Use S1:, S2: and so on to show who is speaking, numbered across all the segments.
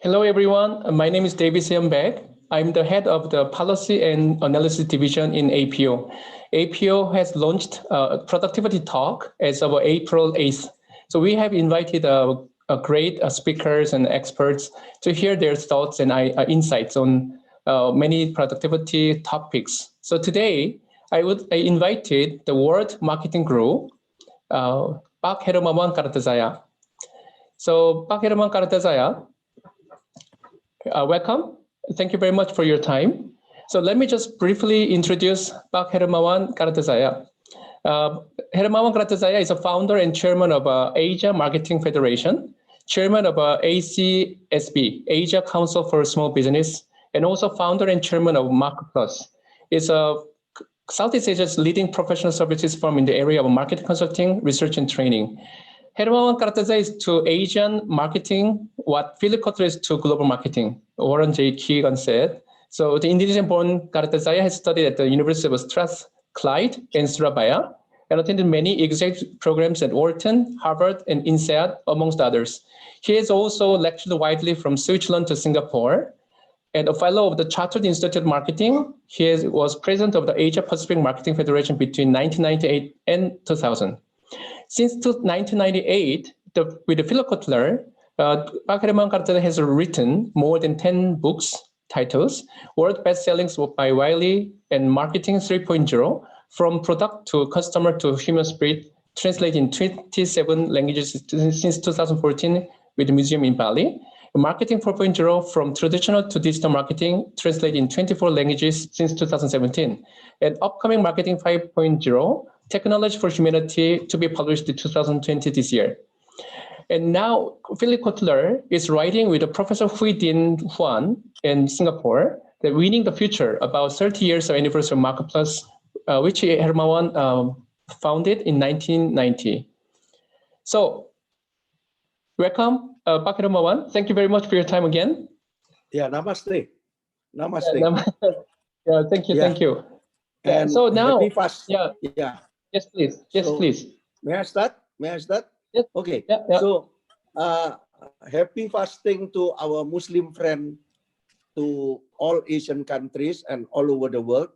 S1: Hello, everyone. My name is David Siambek. I'm the head of the Policy and Analysis Division in APO. APO has launched Productivity Talk as of April 8th. So we have invited great speakers and experts to hear their thoughts and insights on many productivity topics. So today, I invited the World Marketing Group, Pak Hermawan Kartajaya. So Pak Hermawan Kartajaya, welcome. Thank you very much for your time. So let me just briefly introduce Pak Hermawan Kartajaya. Hermawan Kartajaya is a founder and chairman of Asia Marketing Federation, chairman of ACSB, Asia Council for Small Business, and also founder and chairman of MarketPlus. It's a Southeast Asia's leading professional services firm in the area of market consulting, research, and training. Hermawan Kartajaya is to Asian marketing what Philip Kotler is to global marketing, Warren J. Keegan said. So the Indonesian-born Kartajaya has studied at the University of Strathclyde and Surabaya and attended many executive programs at Wharton, Harvard, and INSEAD, amongst others. He has also lectured widely from Switzerland to Singapore, and a fellow of the Chartered Institute of Marketing. He was president of the Asia Pacific Marketing Federation between 1998 and 2000. Since 1998, with the Philip Kotler, Pak Hermawan Kartajaya has written more than 10 books titles, world bestsellings by Wiley and Marketing 3.0, from product to customer to human spirit, translated in 27 languages since 2014 with the museum in Bali. Marketing 4.0, from traditional to digital marketing, translated in 24 languages since 2017. And upcoming Marketing 5.0, Technology for Humanity, to be published in 2020 this year. And now Philip Kotler is writing with Professor Hui Din Huan in Singapore, the Winning the Future, about 30 years of anniversary of MarketPlus, which Hermawan founded in 1990. So welcome, Pak Hermawan. Thank you very much for your time again.
S2: Yeah, namaste. Namaste.
S1: Yeah, thank you, thank you.
S2: And
S1: so now,
S2: happy fast.
S1: Yeah. Yes, please. Yes, please.
S2: May I start? May I start?
S1: Yes.
S2: Okay.
S1: Yeah.
S2: So, happy fasting to our Muslim friend, to all Asian countries and all over the world.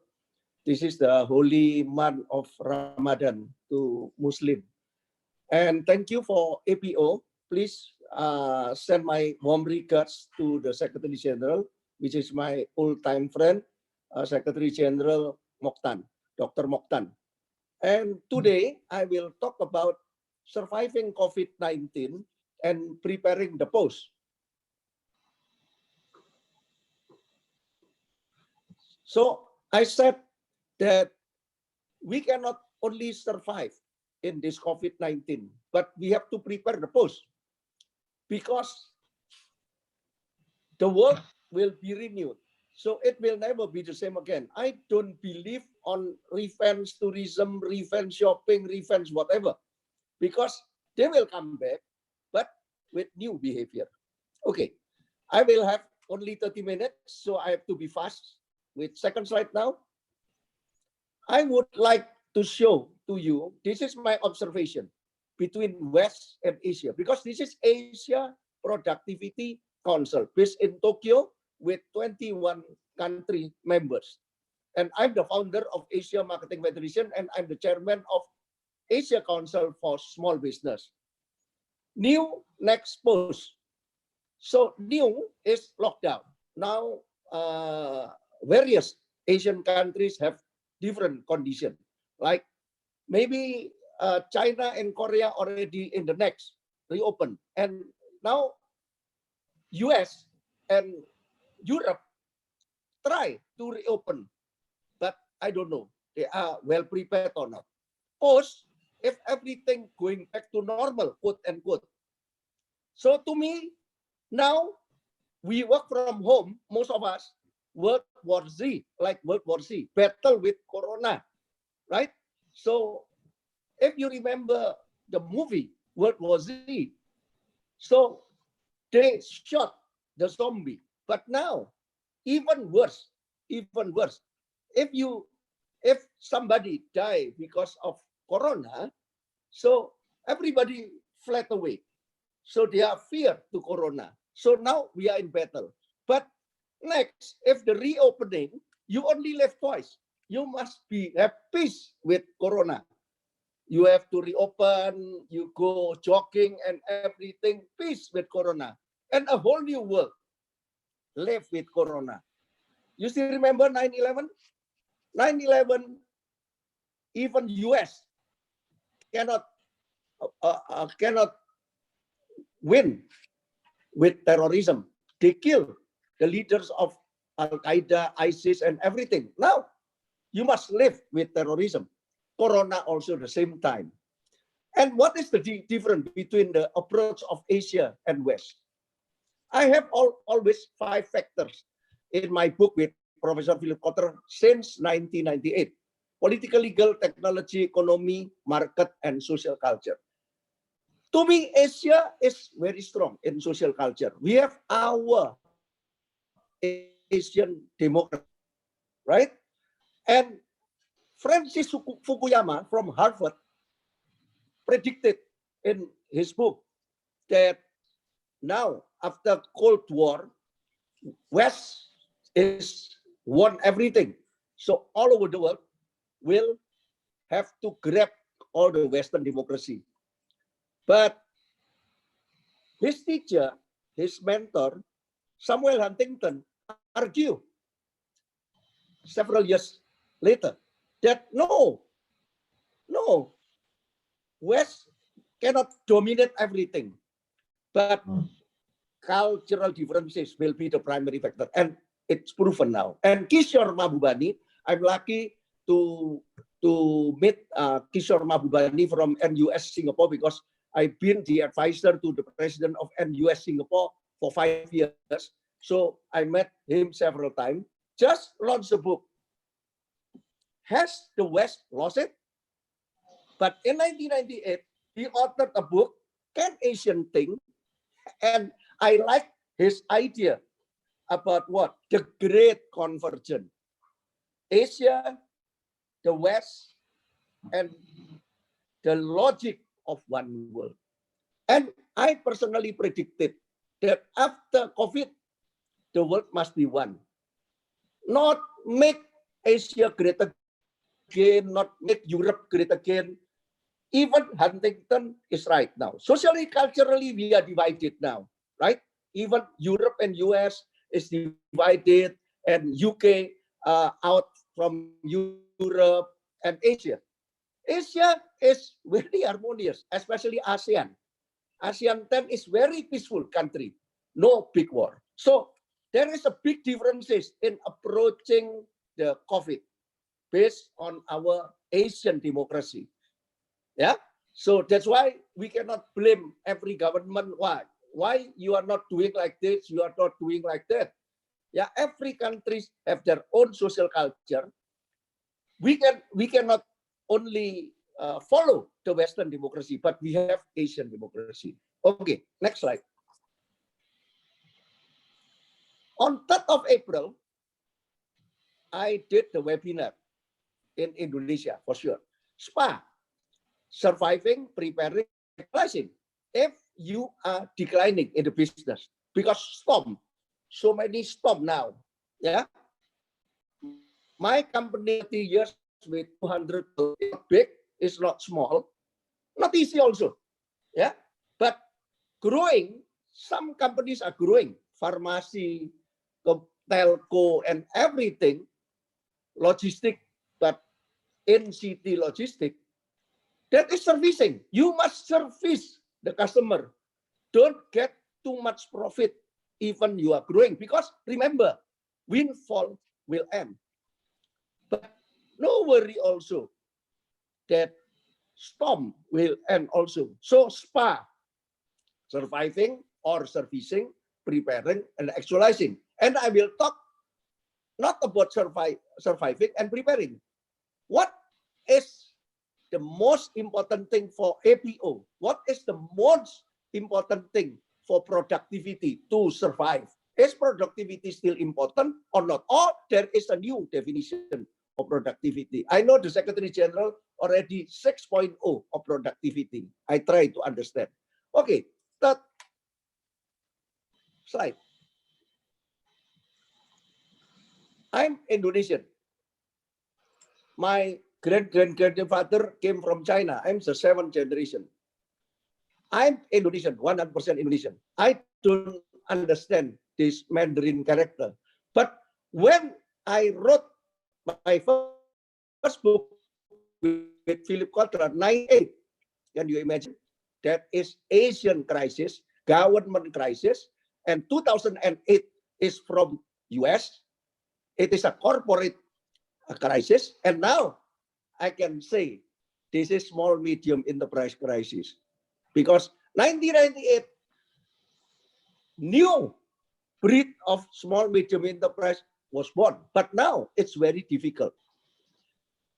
S2: This is the holy month of Ramadan to Muslim. And thank you for APO. Please send my warm regards to the Secretary General, which is my old-time friend, Secretary General Mokhtar, Dr. Mokhtar. And today I will talk about surviving COVID-19 and preparing the post. So I said that we cannot only survive in this COVID-19, but we have to prepare the post, because the world will be renewed. So it will never be the same again. I don't believe on revenge tourism, revenge shopping, revenge whatever, because they will come back, but with new behavior. Okay, I will have only 30 minutes, so I have to be fast. With second slide now. I would like to show to you, this is my observation between West and Asia, because this is Asia Productivity Council based in Tokyo with 21 country members. And I'm the founder of Asia Marketing Federation, and I'm the chairman of Asia Council for Small Business. New next post. So new is lockdown. Now various Asian countries have different conditions. Like maybe China and Korea already in the next reopen. And now US and Europe try to reopen, but I don't know they are well prepared or not. Post, if everything going back to normal, quote unquote. So to me, now we work from home, most of us, World War Z, like World War Z, battle with Corona, right? So if you remember the movie World War Z, so they shot the zombie, but now even worse, even worse. If somebody die because of Corona, so everybody fled away. So they are fear to Corona. So now we are in battle. But next, if the reopening, you only live twice. You must have peace with Corona. You have to reopen, you go jogging and everything, peace with Corona. And a whole new world live with Corona. You still remember 9/11? 9/11, even US cannot win with terrorism. They kill the leaders of Al-Qaeda, ISIS, and everything. Now, you must live with terrorism. Corona also the same time. And what is the difference between the approach of Asia and West? I have always 5 factors in my book with Professor Philip Quatrain since 1998. Political, legal, technology, economy, market, and social culture. To me, Asia is very strong in social culture. We have our Asian democracy, right? And Francis Fukuyama from Harvard predicted in his book that now, after Cold War, West is won everything. So all over the world will have to grab all the Western democracy. But his teacher, his mentor, Samuel Huntington, argued several years later that no, West cannot dominate everything, but cultural differences will be the primary factor, and it's proven now. And Kishore Mahbubani, I'm lucky to meet Kishore Mahbubani from NUS Singapore because I've been the advisor to the president of NUS Singapore for 5 years. So I met him several times. Just launched a book. Has the West lost it? But in 1998, he authored a book, Can Asian Think? And I like his idea about what? The Great Convergence. Asia, the West, and the logic of one world. And I personally predicted that after COVID, the world must be one. Not make Asia great again, not make Europe great again. Even Huntington is right now. Socially, culturally, we are divided now, right? Even Europe and US is divided, and UK out from Europe and Asia. Asia is very harmonious, especially ASEAN. ASEAN 10 is very peaceful country, no big war. So there is a big differences in approaching the COVID based on our Asian democracy. Yeah, so that's why we cannot blame every government. Why you are not doing like this? You are not doing like that. Yeah, every countries have their own social culture. We cannot only follow the Western democracy, but we have Asian democracy. Okay, next slide. On 3rd of April, I did the webinar in Indonesia for sure. SPA, surviving, preparing, realizing. If you are declining in the business because storm, so many storm now. Yeah, my company 30 years with 200 big is not small, not easy also. Yeah, but growing. Some companies are growing, pharmacy, telco, and everything, logistic, but in-city logistic. That is servicing. You must service the customer. Don't get too much profit even you are growing, because remember, windfall will end. But no worry also that storm will end also. So SPA, surviving or servicing, preparing, and actualizing. And I will talk not about surviving and preparing. What is the most important thing for APO? What is the most important thing for productivity to survive? Is productivity still important or not? Or there is a new definition of productivity? I know the Secretary General already 6.0 of productivity. I try to understand. Okay, that slide. I'm Indonesian. My great-grandfather came from China. I'm the 7th generation. I'm Indonesian, 100% Indonesian. I don't understand this Mandarin character. But when I wrote my first book with Philip Quatrain, 98, can you imagine? That is Asian crisis, government crisis, and 2008 is from US. It is a corporate crisis, and now I can say this is small medium enterprise crisis, because 1998 new breed of small medium enterprise was born, but now it's very difficult.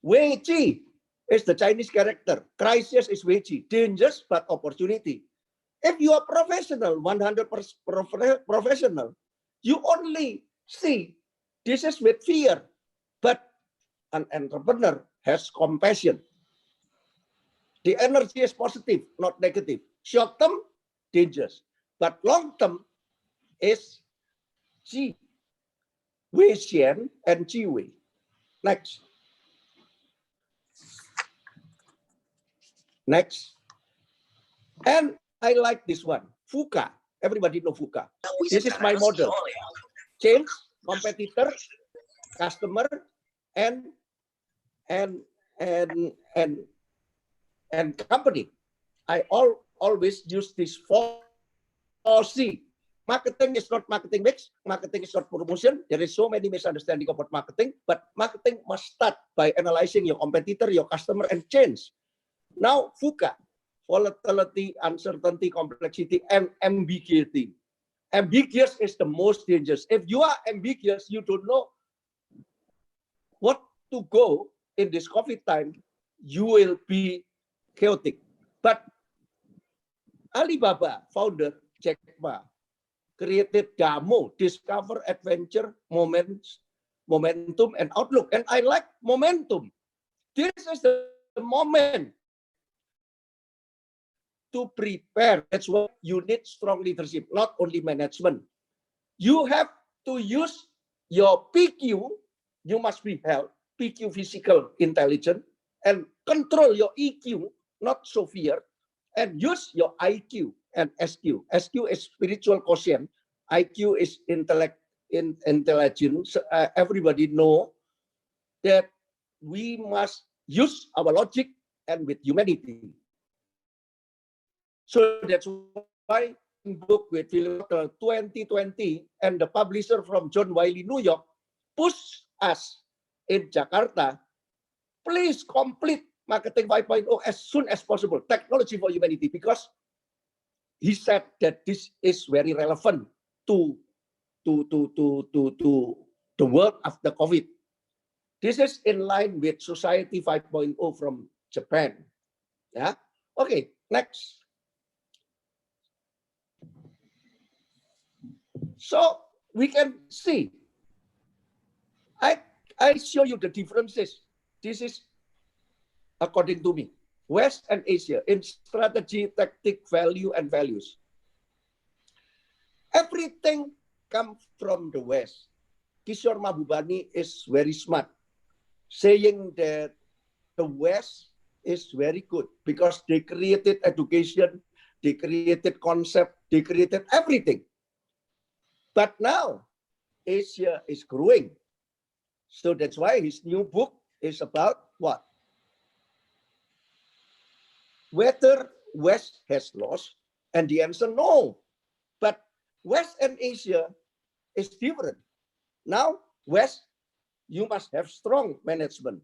S2: Wei Qi is the Chinese character. Crisis is Wei Qi, dangerous but opportunity. If you are professional, 100% professional, you only see this is with fear, but an entrepreneur has compassion. The energy is positive, not negative. Short term, dangerous, but long term is Ji, Wei Xian, and Ji Wei. Next. Next. And I like this one, FUCA. Everybody know FUCA. This is my model. Change, competitor, customer, and company. I always use this 4C. Marketing is not marketing mix. Marketing is not promotion. There is so many misunderstanding about marketing, but marketing must start by analyzing your competitor, your customer, and change. Now, FUCA, volatility, uncertainty, complexity, and ambiguity. Ambiguous is the most dangerous. If you are ambiguous, you don't know what to go in this COVID time, you will be chaotic. But Alibaba founder Jack Ma created DAMO, Discover, Adventure, Momentum, and Outlook. And I like momentum. This is the moment to prepare. That's why you need strong leadership, not only management. You have to use your PQ. You must be held, PQ, physical intelligence, and control your EQ, not so fear, and use your IQ and SQ. SQ is spiritual quotient. IQ is intelligence. Everybody know that we must use our logic and with humanity. So that's why book with Philip 2020 and the publisher from John Wiley, New York, push us in Jakarta, please complete Marketing 5.0 as soon as possible, technology for humanity, because he said that this is very relevant to the world after COVID. This is in line with Society 5.0 from Japan. Yeah. Okay. Next. So we can see. I show you the differences. This is according to me, West and Asia in strategy, tactic, value, and values. Everything comes from the West. Kishore Mahbubani is very smart, saying that the West is very good because they created education, they created concept, they created everything. But now Asia is growing. So that's why his new book is about what? Whether West has lost, and the answer no. But West and Asia is different. Now, West, you must have strong management.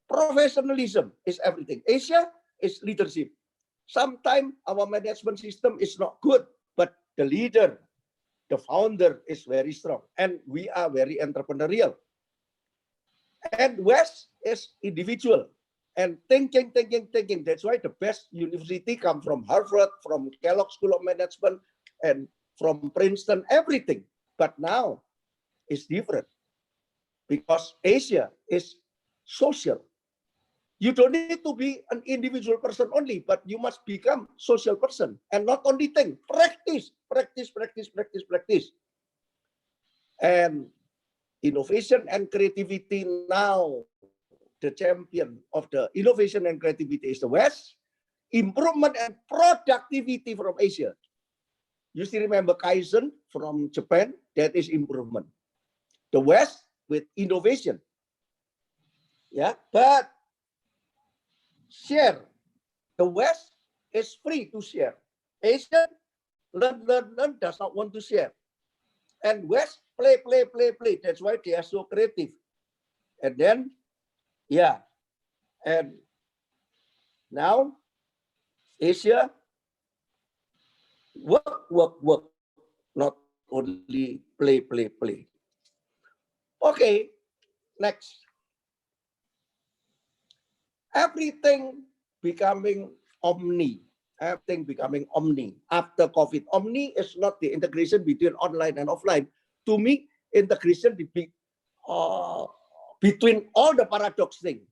S2: Professionalism is everything. Asia is leadership. Sometimes our management system is not good, but the leader, the founder is very strong. And we are very entrepreneurial. And West is individual. And thinking. That's why the best university come from Harvard, from Kellogg School of Management, and from Princeton, everything. But now it's different because Asia is social. You don't need to be an individual person only, but you must become social person. And not only think, practice, practice, practice, practice, practice. And innovation and creativity now, the champion of the innovation and creativity is the West. Improvement and productivity from Asia. You still remember Kaizen from Japan? That is improvement. The West with innovation. Yeah, but share. The West is free to share. Asia, learn, does not want to share. And West, play, play, play, play. That's why they are so creative. And then, yeah. And now, Asia, work, work, work. Not only play, play, play. Okay, next. Everything becoming Omni. Everything becoming Omni. After COVID, Omni is not the integration between online and offline. To me, integration between all the paradox thing.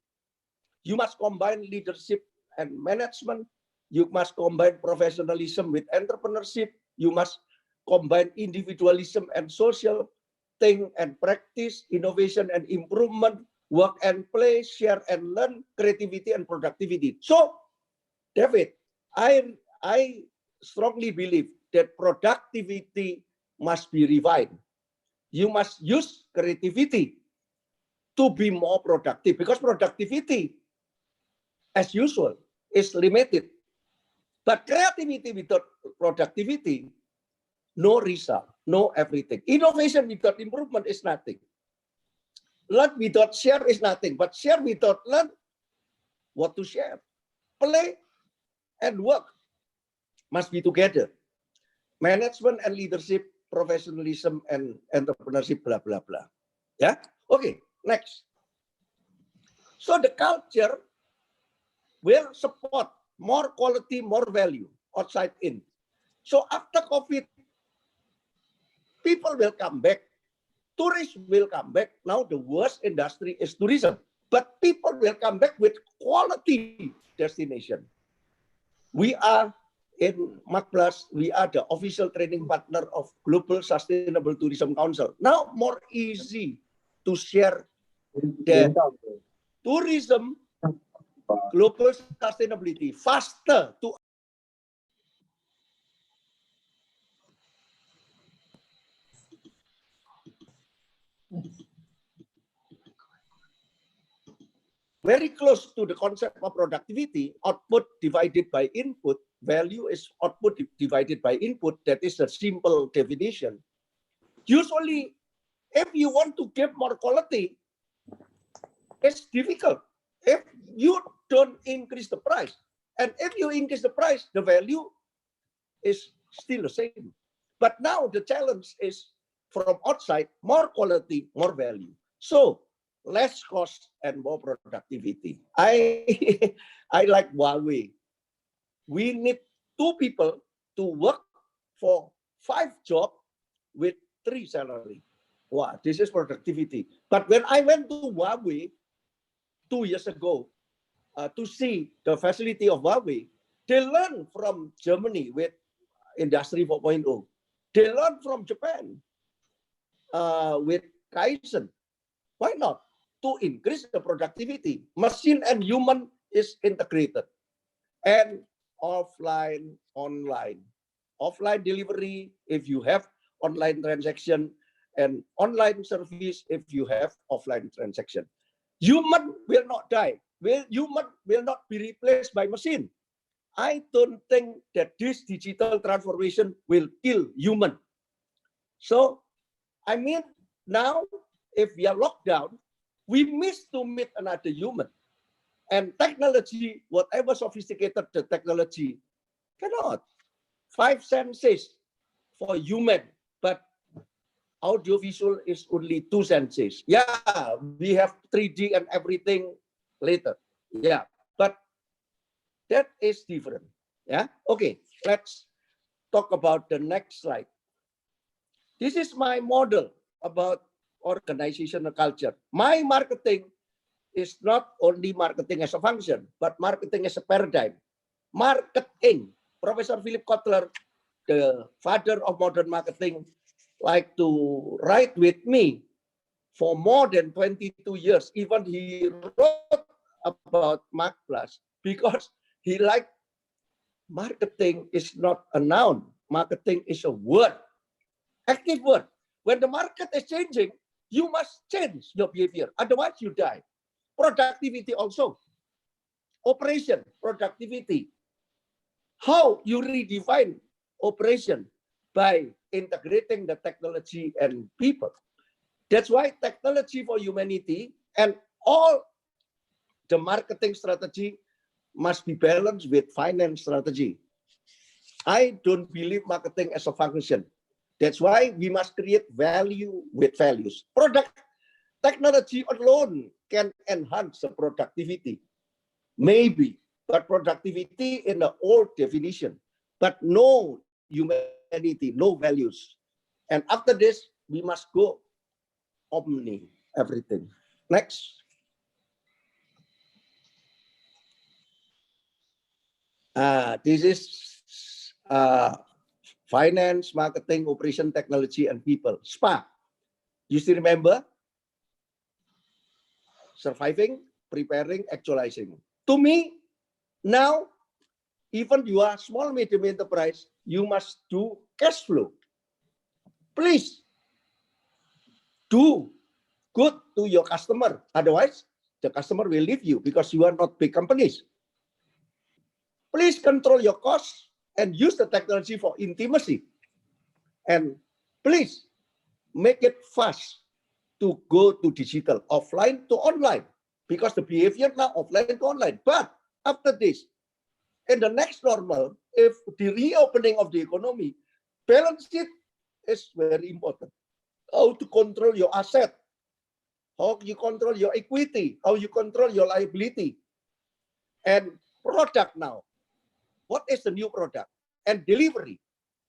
S2: You must combine leadership and management. You must combine professionalism with entrepreneurship. You must combine individualism and social thing and practice, innovation and improvement, work and play, share and learn, creativity and productivity. So, David, I strongly believe that productivity must be refined. You must use creativity to be more productive, because productivity, as usual, is limited. But creativity without productivity, no result, no everything. Innovation without improvement is nothing. Learn without share is nothing. But share without learn, what to share? Play and work must be together. Management and leadership, professionalism and entrepreneurship, blah, blah, blah. Yeah? Okay, next. So the culture will support more quality, more value, outside in. So after COVID, people will come back. Tourists will come back. Now the worst industry is tourism. But people will come back with quality destination. We are in MACPLUS, we are the official training partner of Global Sustainable Tourism Council. Now more easy to share the tourism, global sustainability faster to very close to the concept of productivity. Output divided by input, value is output divided by input. That is the simple definition. Usually, if you want to give more quality, it's difficult. If you don't increase the price, and if you increase the price, the value is still the same. But now the challenge is from outside, more quality, more value. So less cost and more productivity. I like Huawei. We need 2 people to work for 5 jobs with 3 salary. Wow, this is productivity. But when I went to Huawei 2 years ago to see the facility of Huawei, they learn from Germany with Industry 4.0. They learn from Japan with Kaizen. Why not? To increase the productivity. Machine and human is integrated. And offline, online. Offline delivery, if you have online transaction, and online service, if you have offline transaction. Human will not die. Human will not be replaced by machine. I don't think that this digital transformation will kill human. So, I mean, now, if we are locked down, we miss to meet another human. And technology, whatever sophisticated the technology, cannot. 5 senses for human, but audiovisual is only 2 senses. Yeah, we have 3D and everything later. Yeah, but that is different. Yeah, okay, let's talk about the next slide. This is my model about organizational culture. My marketing is not only marketing as a function, but marketing as a paradigm. Marketing. Professor Philip Kotler, the father of modern marketing, like to write with me for more than 22 years. Even he wrote about Mark Plus because he liked marketing is not a noun. Marketing is a word, active word. When the market is changing, you must change your behavior. Otherwise, you die. Productivity also. Operation, productivity. How you redefine operation? By integrating the technology and people. That's why technology for humanity and all the marketing strategy must be balanced with finance strategy. I don't believe marketing as a function. That's why we must create value with values. Product technology alone can enhance the productivity. Maybe, but productivity in the old definition, but no humanity, no values. And after this, we must go Omni, everything. Next. This is finance, marketing, operation, technology, and people. SPA. You still remember? Surviving, preparing, actualizing. To me, now, even you are small, medium enterprise, you must do cash flow. Please do good to your customer. Otherwise, the customer will leave you because you are not big companies. Please control your costs and use the technology for intimacy. And please make it fast to go to digital, offline to online, because the behavior now offline to online. But after this, in the next normal, if the reopening of the economy, balance sheet is very important. How to control your asset, how you control your equity, how you control your liability, and product now. What is the new product? And delivery,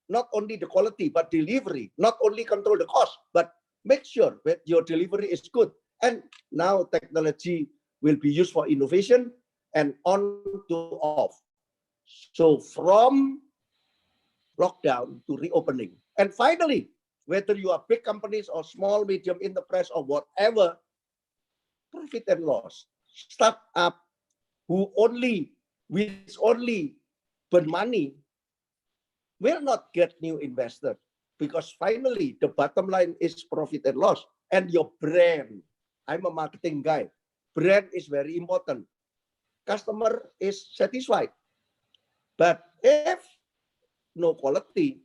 S2: not only the quality, but delivery, not only control the cost, but make sure that your delivery is good. And now technology will be used for innovation and on to off. So from lockdown to reopening. And finally, whether you are big companies or small, medium enterprise or whatever, profit and loss. Startup which only burn money will not get new investor, because finally the bottom line is profit and loss. And your brand. I'm a marketing guy. Brand is very important. Customer is satisfied. But if no quality,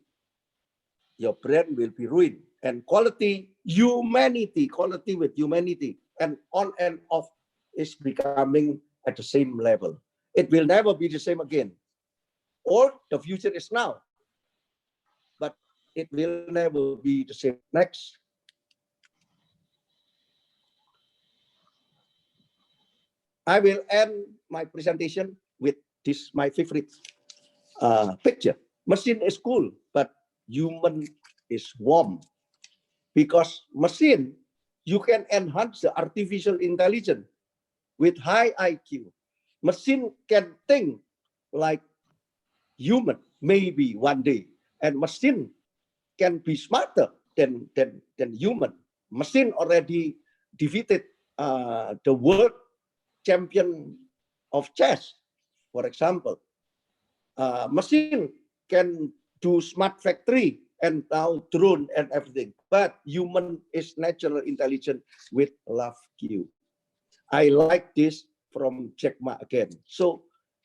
S2: your brand will be ruined. And quality, humanity, quality with humanity, and on and off is becoming at the same level. It will never be the same again. Or the future is now, but it will never be the same. Next. I will end my presentation with this, my favorite picture. Machine is cool, but human is warm. Because machine, you can enhance the artificial intelligence with high IQ. Machine can think like human, maybe one day. And machine can be smarter than human. Machine already defeated the world champion of chess, for example. Machine can do smart factory and now drone and everything. But human is natural intelligence with love you. I like this from Jack Ma again. So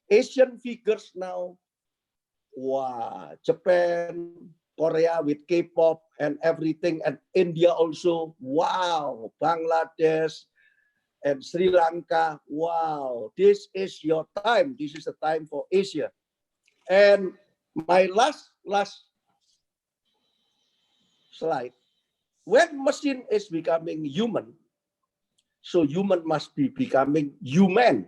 S2: Asian figures now, wow, Japan, Korea with K-pop and everything, and India also, wow, Bangladesh and Sri Lanka, wow, this is your time. This is the time for Asia. And my last slide, when machine is becoming human, so human must be becoming human.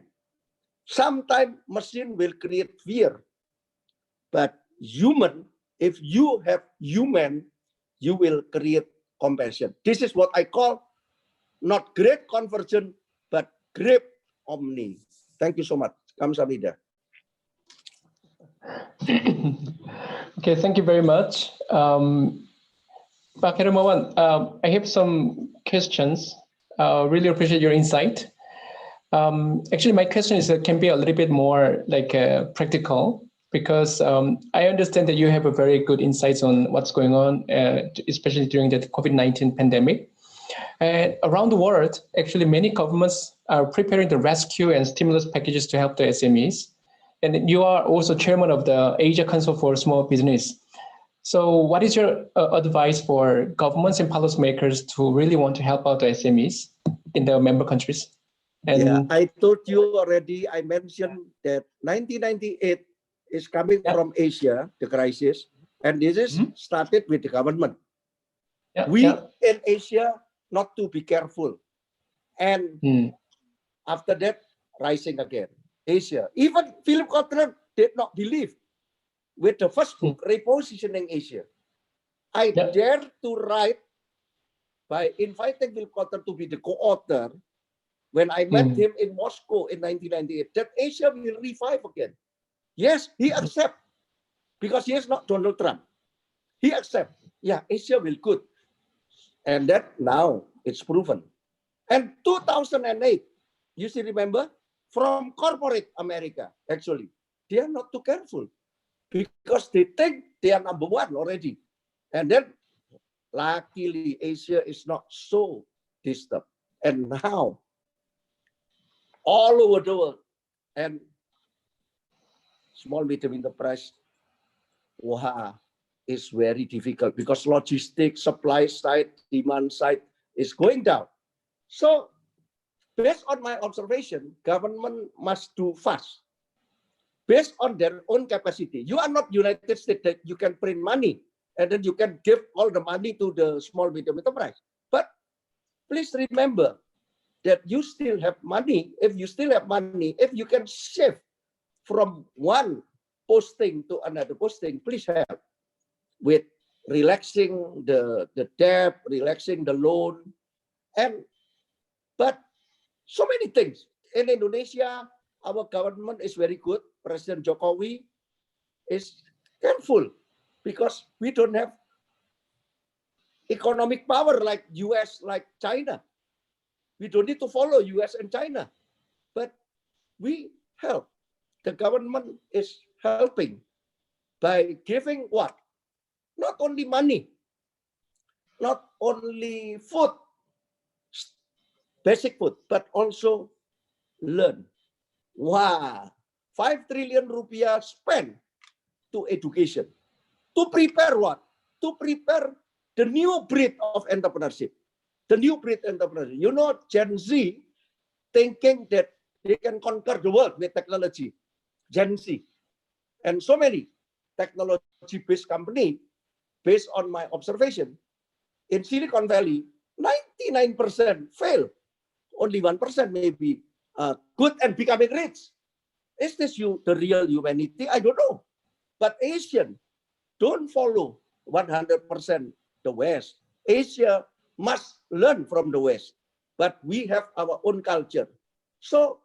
S2: Sometimes machine will create fear, but human, if you have human, you will create compassion. This is what I call not great conversion, but grip Omni. Thank you so much. Kamsahamnida.
S1: Okay, thank you very much. Pak Hermawan, I have some questions. Really appreciate your insight. Actually, my question is can be a little bit more like practical, because I understand that you have a very good insights on what's going on, especially during the COVID-19 pandemic. And around the world, actually, many governments are preparing the rescue and stimulus packages to help the SMEs. And you are also chairman of the Asia Council for Small Business. So what is your advice for governments and policymakers to really want to help out the SMEs in the member countries? And
S2: yeah, I told you already, I mentioned that 1998 is coming from Asia, the crisis, and this is started with the government. We in Asia not to be careful. And after that, rising again. Asia, even Philip Quatrain did not believe with the first book, Repositioning Asia. I dare to write by inviting Philip Quatrain to be the co-author when I met him in Moscow in 1998, that Asia will revive again. Yes, he accept, because he is not Donald Trump. He accept, yeah, Asia will good. And that now it's proven. And 2008, you still remember, from corporate America, actually, they are not too careful because they think they are number one already. And then luckily Asia is not so disturbed. And now all over the world, and small medium enterprise, wow, is very difficult because logistics, supply side, demand side is going down. So based on my observation, government must do fast. Based on their own capacity. You are not United States that you can print money and then you can give all the money to the small medium enterprise. But please remember that you still have money. If you still have money, if you can shift from one posting to another posting, please help with relaxing the debt, relaxing the loan, but so many things. In Indonesia, our government is very good. President Jokowi is careful because we don't have economic power like US, like China. We don't need to follow US and China, but we help. The government is helping by giving what? Not only money, not only food, basic food, but also learn. Wow, 5 trillion rupiah spent to education. To prepare what? To prepare the new breed of entrepreneurship. The new breed entrepreneurship. You know, Gen Z thinking that they can conquer the world with technology. Gen Z. And so many technology-based company, based on my observation, in Silicon Valley, 99% fail. Only 1% maybe good and becoming rich. Is this the real humanity? I don't know. But Asian don't follow 100% the West. Asia must learn from the West. But we have our own culture. So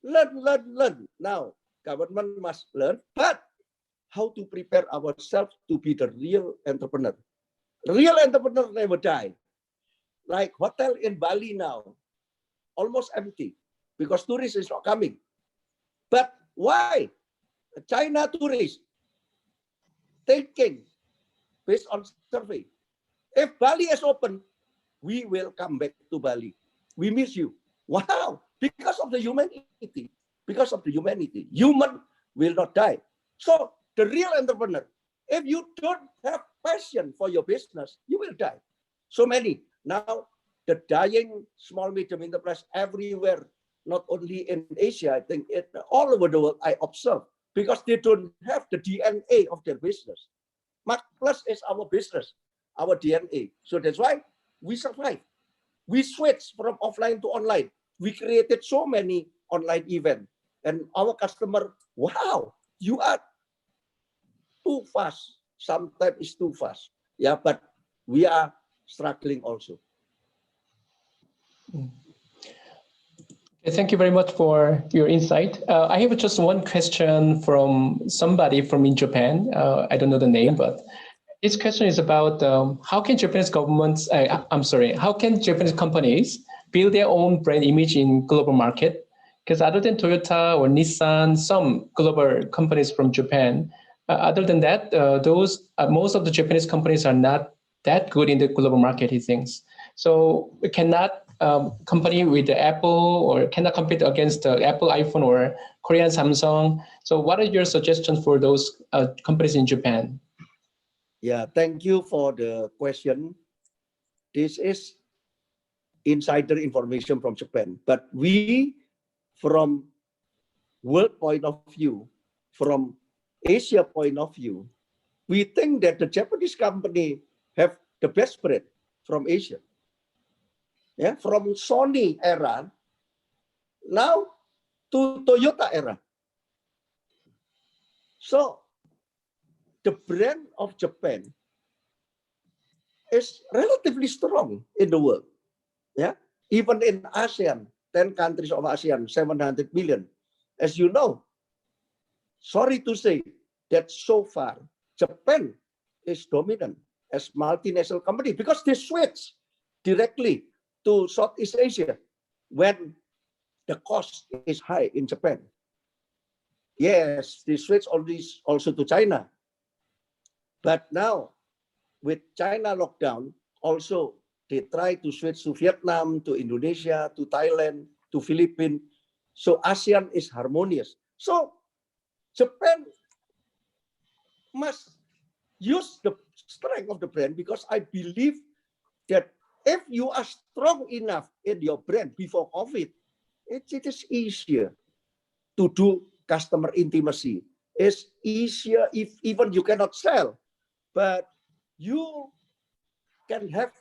S2: learn. Now, government must learn, but how to prepare ourselves to be the real entrepreneur. Real entrepreneur never die. Like hotel in Bali now, almost empty because tourists is not coming. But why? China tourists thinking based on survey. If Bali is open, we will come back to Bali. We miss you. Wow, because of the humanity. Because of the humanity. Human will not die. So the real entrepreneur, if you don't have passion for your business, you will die. So many. Now, the dying small medium enterprise everywhere, not only in Asia, I think all over the world, I observe, because they don't have the DNA of their business. Mark Plus is our business, our DNA. So that's why we survive. We switch from offline to online. We created so many online events. And our customer, wow, you are too fast. Sometimes it's too fast. Yeah, but we are struggling also.
S1: Thank you very much for your insight. I have just one question from somebody from in Japan. I don't know the name, but this question is about how can Japanese governments, how can Japanese companies build their own brand image in global market? Because other than Toyota or Nissan, some global companies from Japan, other than that, most of the Japanese companies are not that good in the global market, he thinks. So we cannot company with the Apple or cannot compete against the Apple iPhone or Korean Samsung. So what are your suggestions for those companies in Japan?
S2: Yeah, thank you for the question. This is insider information from Japan, but we, from world point of view, from Asia point of view, we think that the Japanese company have the best brand from Asia. Yeah, from Sony era now to Toyota era. So the brand of Japan is relatively strong in the world. Yeah, even in ASEAN, 10 countries of ASEAN, 700 million. As you know, sorry to say that so far Japan is dominant as multinational company because they switch directly to Southeast Asia when the cost is high in Japan. Yes, they switch also to China. But now with China lockdown, also they try to switch to Vietnam, to Indonesia, to Thailand, to Philippines. So ASEAN is harmonious. So Japan must use the strength of the brand because I believe that if you are strong enough in your brand before COVID, it is easier to do customer intimacy. It's easier if even you cannot sell, but you can have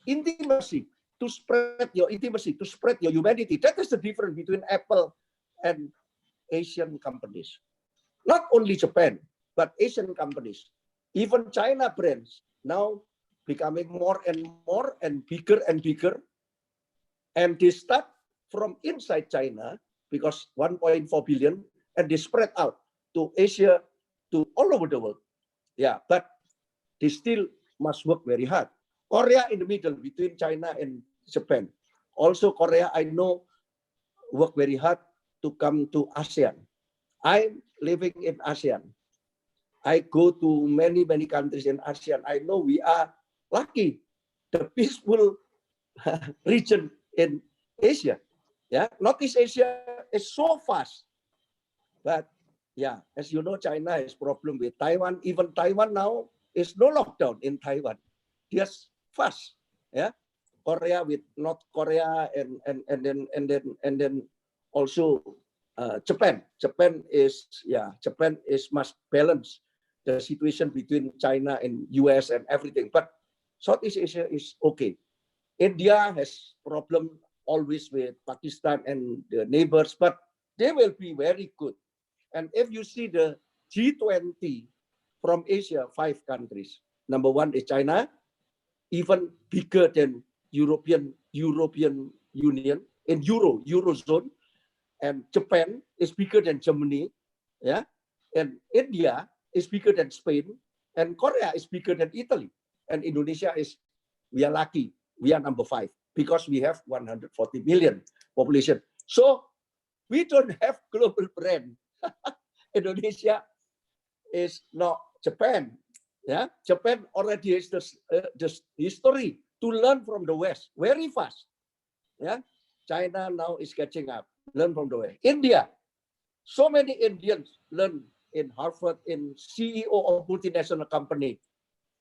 S2: intimacy to spread your intimacy, to spread your humanity. That is the difference between Apple and Asian companies. Not only Japan, but Asian companies. Even China brands now becoming more and bigger and bigger. And they start from inside China because 1.4 billion and they spread out to Asia, to all over the world. Yeah, but they still must work very hard. Korea in the middle between China and Japan. Also Korea, I know, work very hard to come to ASEAN. I'm living in ASEAN. I go to many countries in ASEAN. I know we are lucky, the peaceful region in Asia. Yeah, Northeast Asia is so fast. But yeah, as you know, China has problem with Taiwan. Even Taiwan now is no lockdown in Taiwan. Just fast. Yeah, Korea with North Korea and then also Japan. Japan is must balance the situation between China and US and everything. But Southeast Asia is okay. India has problem always with Pakistan and the neighbors, but they will be very good. And if you see the G20 from Asia, 5 countries. Number 1 is China, even bigger than European Union in Eurozone, and Japan is bigger than Germany, yeah, and India is bigger than Spain, and Korea is bigger than Italy, and Indonesia is, we are lucky, we are number 5 because we have 140 million population. So we don't have global brand. Indonesia is not Japan. Yeah, Japan already has the history to learn from the West very fast. Yeah, China now is catching up, learn from the West. India, so many Indians learn in Harvard, in CEO of multinational company.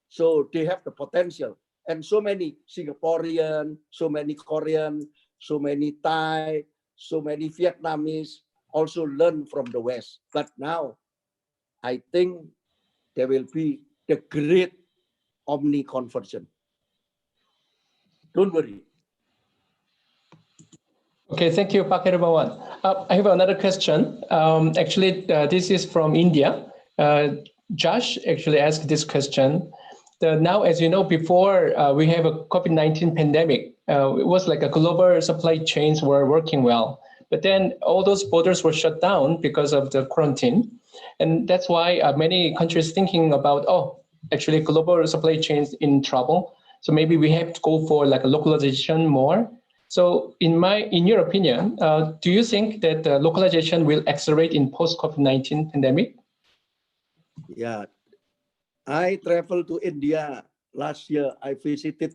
S2: So they have the potential. And so many Singaporean, so many Korean, so many Thai, so many Vietnamese also learn from the West. But now, I think there will be the great Omni conversion. Don't worry.
S1: Okay, thank you, Pak Hermawan. I have another question. Actually, this is from India. Josh actually asked this question. now, as you know, before we have a COVID-19 pandemic, it was like a global supply chains were working well. But then all those borders were shut down because of the quarantine. And that's why many countries thinking about, oh, actually global supply chains in trouble. So maybe we have to go for like a localization more. So in your opinion, do you think that localization will accelerate in post-COVID-19 pandemic?
S2: Yeah, I traveled to India last year. I visited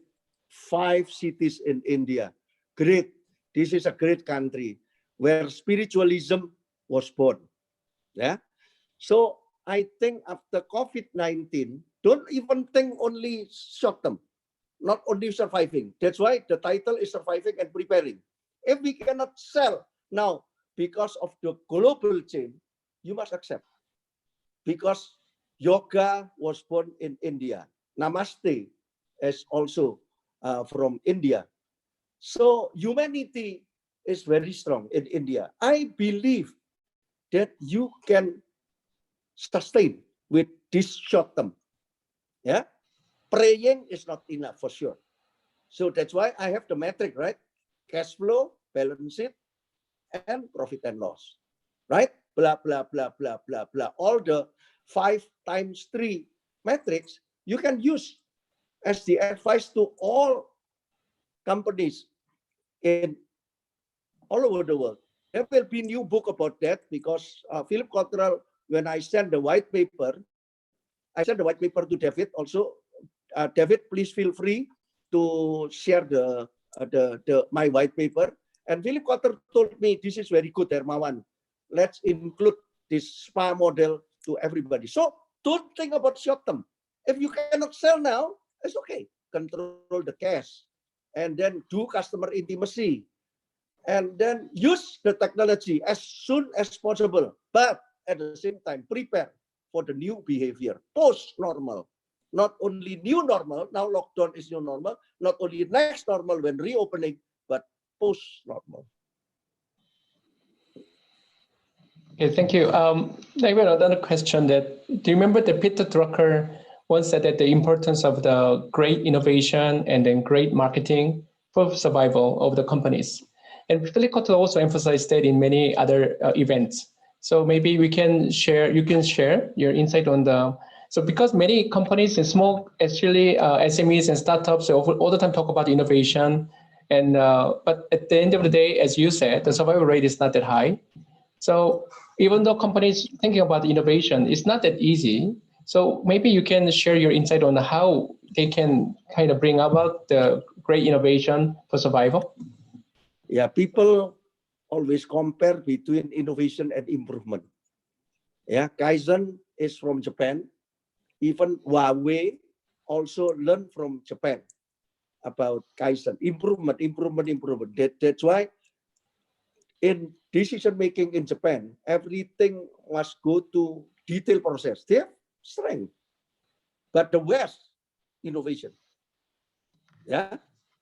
S2: 5 cities in India. Great. This is a great country where spiritualism was born. Yeah. So I think after COVID-19, don't even think only short term, not only surviving. That's why the title is Surviving and Preparing. If we cannot sell now because of the global chain, you must accept. Because yoga was born in India. Namaste is also from India. So humanity is very strong in India. I believe that you can sustain with this short term. Yeah, praying is not enough for sure. So that's why I have the metric, right? Cash flow, balance sheet, and profit and loss, right? Blah, blah, blah, blah, blah, blah. All the 5 times 3 metrics you can use as the advice to all companies in all over the world. There will be new book about that because Philip Cottrell, when I send the white paper, I send the white paper to David also. David, please feel free to share my white paper. And Philip Cottrell told me, this is very good, Hermawan. Let's include this SPA model to everybody. So don't think about short term. If you cannot sell now, it's okay. Control the cash and then do customer intimacy. And then use the technology as soon as possible. But at the same time, prepare for the new behavior, post-normal. Not only new normal, now lockdown is new normal, not only next normal when reopening, but post-normal.
S1: Okay, thank you. I have another question that, do you remember that Peter Drucker once said that the importance of the great innovation and then great marketing for survival of the companies? And Philip Kotler also emphasized that in many other events. So maybe you can share your insight on so because many companies and small, actually SMEs and startups all the time talk about innovation. And but at the end of the day, as you said, the survival rate is not that high. So even though companies thinking about innovation, it's not that easy. So maybe you can share your insight on how they can kind of bring about the great innovation for survival.
S2: Yeah, people always compare between innovation and improvement. Yeah, Kaizen is from Japan. Even Huawei also learned from Japan about Kaizen. Improvement. That's why in decision making in Japan, everything must go to detailed process. They have strength. But the West, innovation. Yeah.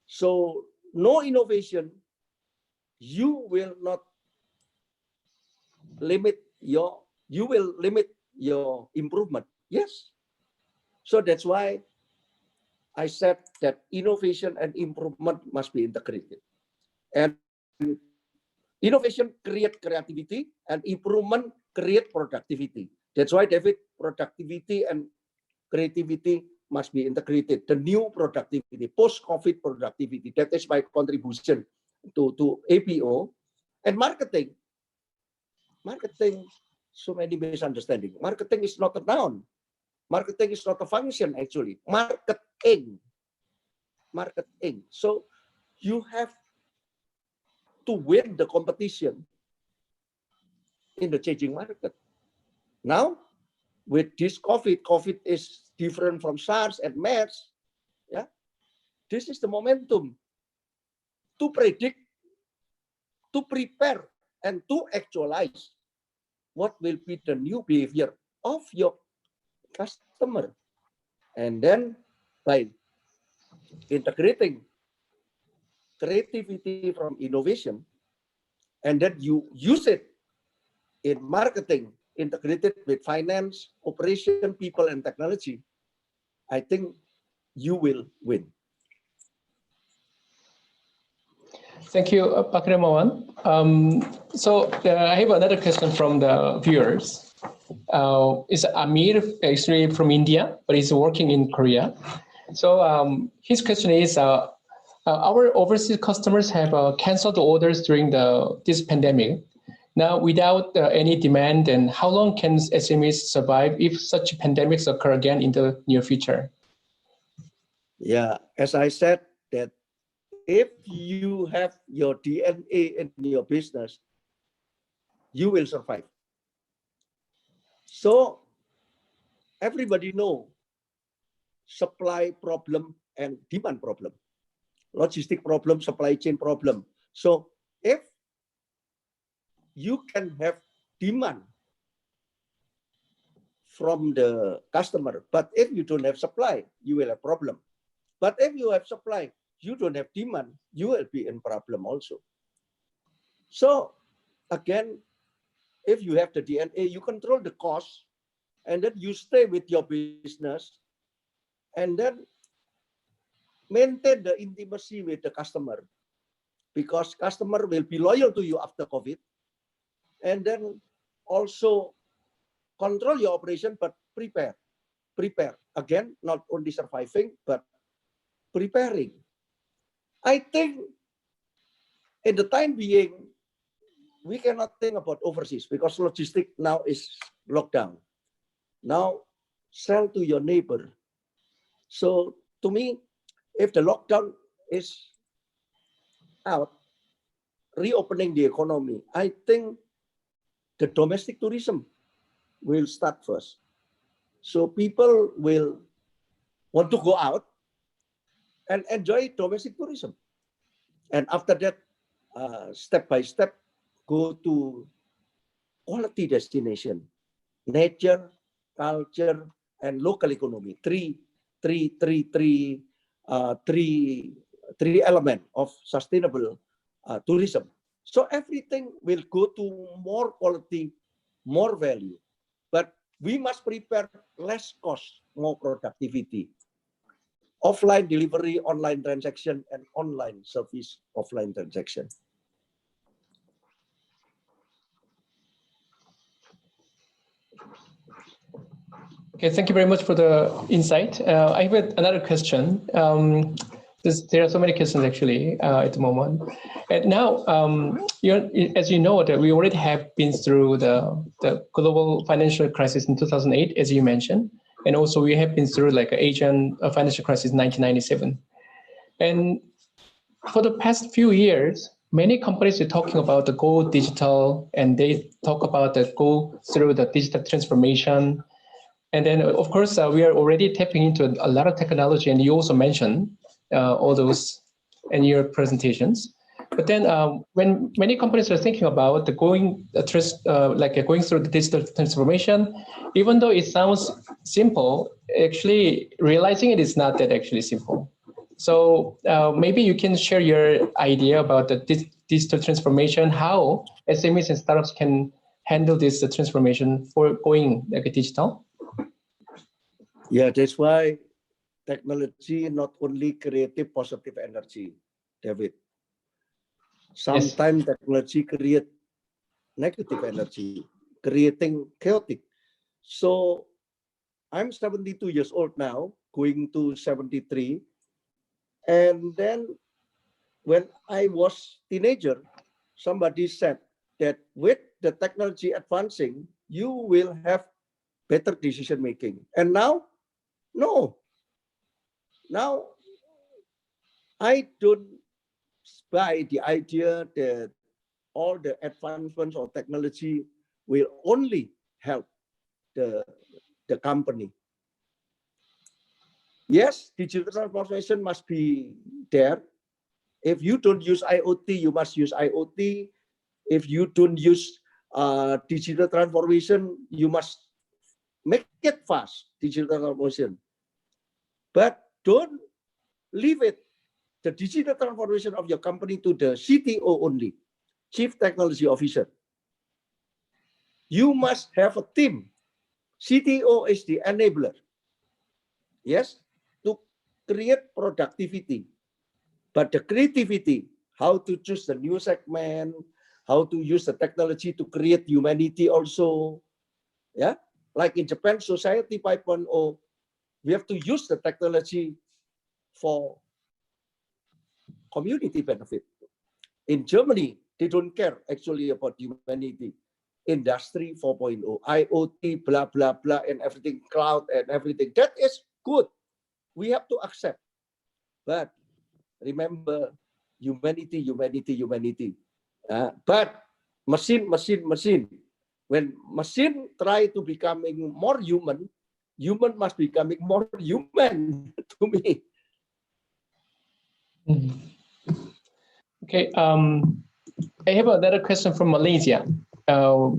S2: So no innovation, you will limit your improvement. Yes. So that's why I said that innovation and improvement must be integrated. And innovation create creativity and improvement create productivity. That's why, David, productivity and creativity must be integrated. The new productivity, post-COVID productivity, that is my contribution to APO. And marketing, so many misunderstanding. Marketing is not a noun. Marketing is not a function, actually. Marketing. So you have to win the competition in the changing market. Now, with this COVID is different from SARS and MERS. Yeah, this is the momentum to predict, to prepare, and to actualize what will be the new behavior of your customer. And then by integrating creativity from innovation, and then you use it in marketing, integrated with finance, operation, people, and technology, I think you will win.
S1: Thank you, Pak Hermawan. I have another question from the viewers. Is Amir, actually from India, but he's working in Korea. So his question is, our overseas customers have canceled orders during this pandemic. Now, without any demand, and how long can SMEs survive if such pandemics occur again in the near future?
S2: Yeah, as I said, that if you have your DNA in your business, you will survive. So everybody know supply problem and demand problem, logistic problem, supply chain problem. So if you can have demand from the customer, but if you don't have supply, you will have problem. But if you have supply, you don't have demand, you will be in problem also. So again, if you have the DNA, you control the cost, and then you stay with your business, and then maintain the intimacy with the customer, because customer will be loyal to you after COVID. And then also control your operation, but prepare. Again, not only surviving, but preparing. I think in the time being, we cannot think about overseas because logistics now is lockdown. Now, sell to your neighbor. So to me, if the lockdown is out, reopening the economy, I think the domestic tourism will start first. So people will want to go out and enjoy domestic tourism. And after that, step by step, go to quality destination, nature, culture, and local economy. Three elements of sustainable tourism. So everything will go to more quality, more value. But we must prepare less cost, more productivity. Offline delivery, online transaction, and online service, offline transaction.
S1: Okay, thank you very much for the insight. I have another question. There are so many questions actually at the moment. And now, as you know, that we already have been through the global financial crisis in 2008, as you mentioned, and also we have been through like an Asian financial crisis in 1997. And for the past few years, many companies are talking about the go digital, and they talk about the go through the digital transformation. And then, of course, we are already tapping into a lot of technology, and you also mentioned all those in your presentations. But then, when many companies are thinking about going through the digital transformation, even though it sounds simple, actually realizing it is not that actually simple. So maybe you can share your idea about the digital transformation, how SMEs and startups can handle this transformation for going digital.
S2: Yeah, that's why technology not only creative positive energy, David. Sometimes technology create negative energy, creating chaotic. So I'm 72 years old now, going to 73. And then when I was teenager, somebody said that with the technology advancing, you will have better decision making. And now, no. Now, I don't buy the idea that all the advancements of technology will only help the company. Yes, digital transformation must be there. If you don't use IoT, you must use IoT. If you don't use digital transformation, you must make it fast, digital transformation. But don't leave it, the digital transformation of your company, to the CTO only, Chief Technology Officer. You must have a team. CTO is the enabler. Yes, to create productivity, but the creativity, how to choose the new segment, how to use the technology to create humanity also. Yeah, like in Japan, Society 5.0, we have to use the technology for community benefit. In Germany, they don't care actually about humanity. Industry 4.0, IoT, blah, blah, blah, and everything, cloud and everything. That is good. We have to accept. But remember, humanity, humanity, humanity. But machine. When machine try to becoming more human, human must becoming more human to me.
S1: Okay. I have another question from Malaysia.